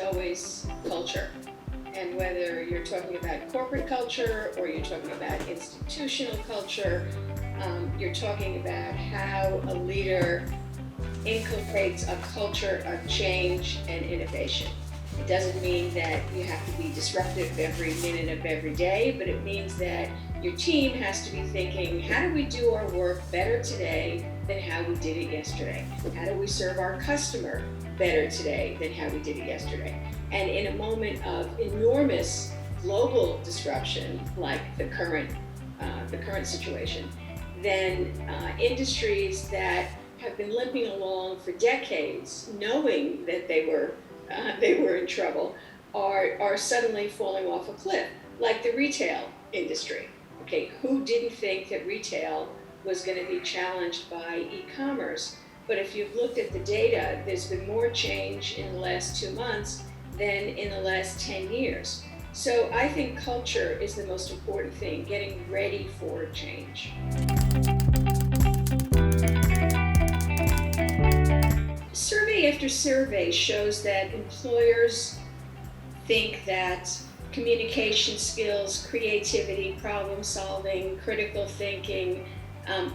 always culture. And whether you're talking about corporate culture or you're talking about institutional culture, you're talking about how a leader inculcates a culture of change and innovation. It doesn't mean that you have to be disruptive every minute of every day, but it means that your team has to be thinking, how do we do our work better today than how we did it yesterday? How do we serve our customer better today than how we did it yesterday? And in a moment of enormous global disruption, like the current situation, then industries that have been limping along for decades, knowing that they were in trouble, are suddenly falling off a cliff, like the retail industry. Okay, who didn't think that retail was going to be challenged by e-commerce? But if you've looked at the data, there's been more change in the last 2 months than in the last 10 years. So I think culture is the most important thing, getting ready for change. Survey after survey shows that employers think that communication skills, creativity, problem solving, critical thinking,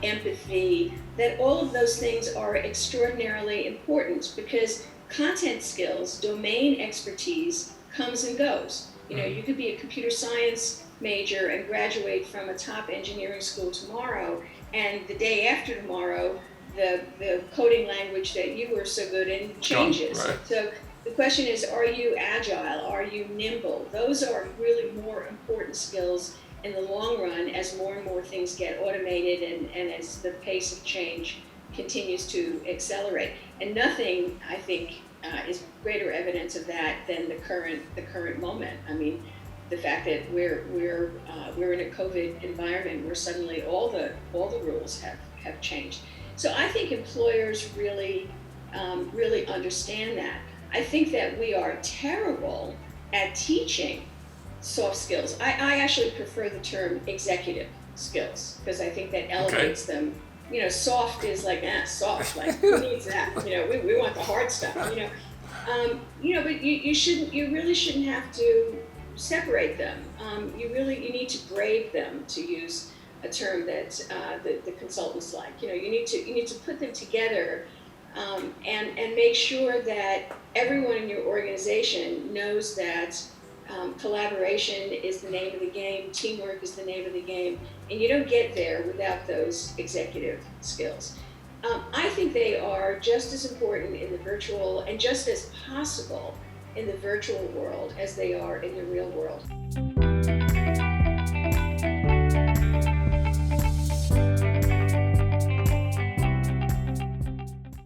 empathy, that all of those things are extraordinarily important because content skills, domain expertise comes and goes. You know, you could be a computer science major and graduate from a top engineering school tomorrow, and the day after tomorrow, the coding language that you were so good in changes. Right. So the question is, are you agile? Are you nimble? Those are really more important skills in the long run as more and more things get automated and as the pace of change continues to accelerate. And nothing, I think, is greater evidence of that than the current moment. I mean, the fact that we're in a COVID environment where suddenly all the rules have changed. So I think employers really understand that. I think that we are terrible at teaching soft skills. I actually prefer the term executive skills because I think that elevates them. You know, soft is like, soft, like who needs that? You know, we want the hard stuff, but you really shouldn't have to separate them. You need to brave them, to use a term that the consultants like. You know, you need to put them together and make sure that everyone in your organization knows that collaboration is the name of the game, teamwork is the name of the game, and you don't get there without those executive skills. I think they are just as important in the virtual and just as possible in the virtual world as they are in the real world.